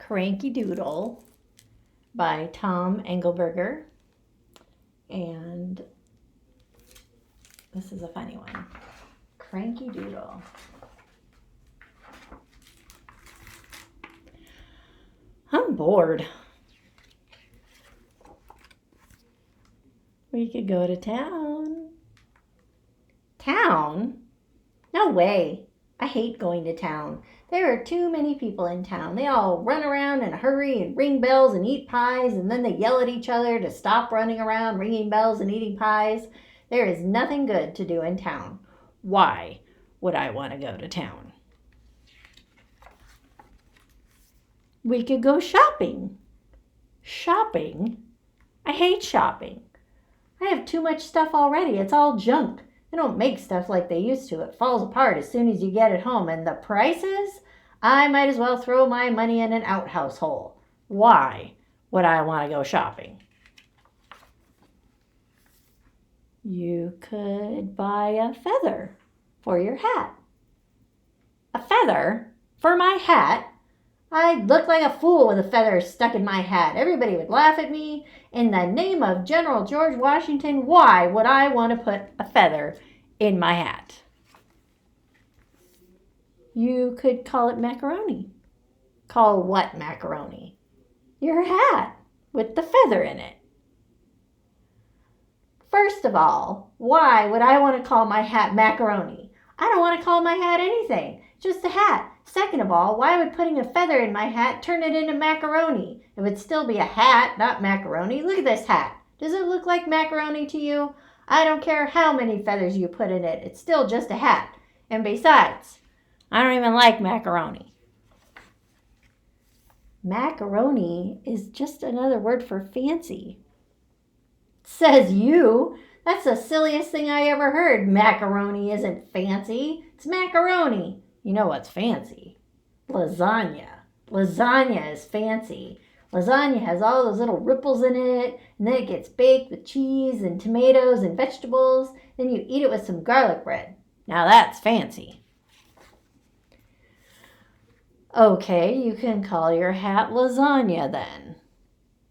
Crankee Doodle by Tom Angleberger. And this is a funny one. Cranky Doodle. I'm bored. We could go to town. Town? No way. I hate going to town. There are too many people in town. They all run around in a hurry and ring bells and eat pies, and then they yell at each other to stop running around ringing bells and eating pies. There is nothing good to do in town. Why would I want to go to town? We could go shopping. Shopping? I hate shopping. I have too much stuff already. It's all junk. They don't make stuff like they used to. It falls apart as soon as you get it home. And the prices? I might as well throw my money in an outhouse hole. Why would I want to go shopping? You could buy a feather for your hat. A feather for my hat? I'd look like a fool with a feather stuck in my hat. Everybody would laugh at me. In the name of General George Washington, why would I want to put a feather in my hat? You could call it macaroni. Call what macaroni? Your hat with the feather in it. First of all, why would I want to call my hat macaroni? I don't want to call my hat anything, just a hat. Second of all, why would putting a feather in my hat turn it into macaroni? It would still be a hat, not macaroni. Look at this hat. Does it look like macaroni to you? I don't care how many feathers you put in it. It's still just a hat. And besides, I don't even like macaroni. Macaroni is just another word for fancy. Says you. That's the silliest thing I ever heard. Macaroni isn't fancy. It's macaroni. You know what's fancy? Lasagna. Lasagna is fancy. Lasagna has all those little ripples in it, and then it gets baked with cheese and tomatoes and vegetables. Then you eat it with some garlic bread. Now that's fancy. Okay, you can call your hat lasagna then.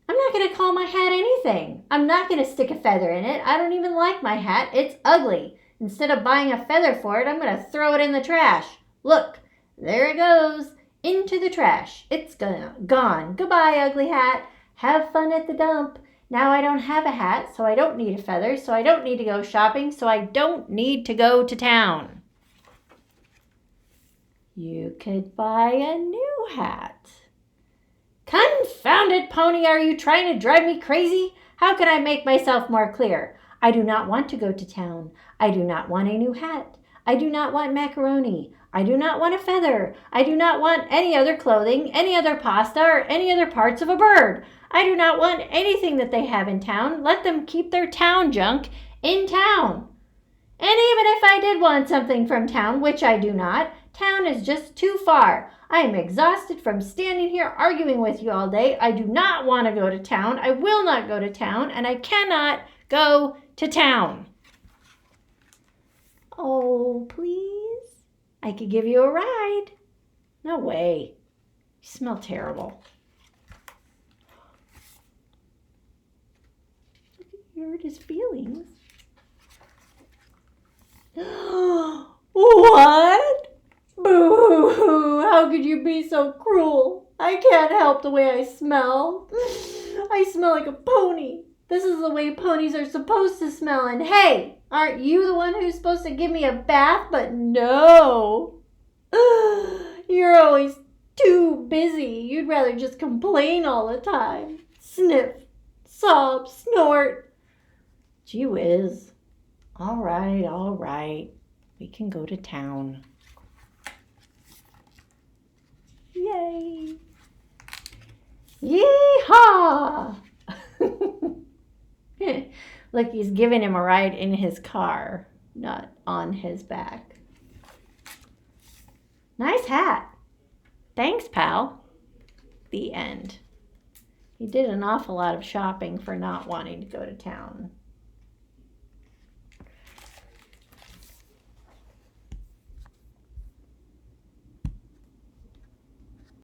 I'm not going to call my hat anything. I'm not going to stick a feather in it. I don't even like my hat. It's ugly. Instead of buying a feather for it, I'm going to throw it in the trash. Look, there it goes, into the trash. It's gone. Goodbye, ugly hat. Have fun at the dump. Now I don't have a hat, so I don't need a feather, so I don't need to go shopping, so I don't need to go to town. You could buy a new hat. Confounded pony, are you trying to drive me crazy? How can I make myself more clear? I do not want to go to town. I do not want a new hat. I do not want macaroni. I do not want a feather. I do not want any other clothing, any other pasta, or any other parts of a bird. I do not want anything that they have in town. Let them keep their town junk in town. And even if I did want something from town, which I do not, town is just too far. I am exhausted from standing here arguing with you all day. I do not want to go to town. I will not go to town, and I cannot go to town. Oh, please. I could give you a ride. No way. You smell terrible. You hurt his feelings. What? Boo-hoo. How could you be so cruel? I can't help the way I smell. I smell like a pony. This is the way ponies are supposed to smell. And hey, aren't you the one who's supposed to give me a bath? But no. You're always too busy. You'd rather just complain all the time. Sniff, sob, snort. Gee whiz. All right. We can go to town. Yay. Yee-haw. Look, he's giving him a ride in his car, not on his back. Nice hat. Thanks, pal. The end. He did an awful lot of shopping for not wanting to go to town.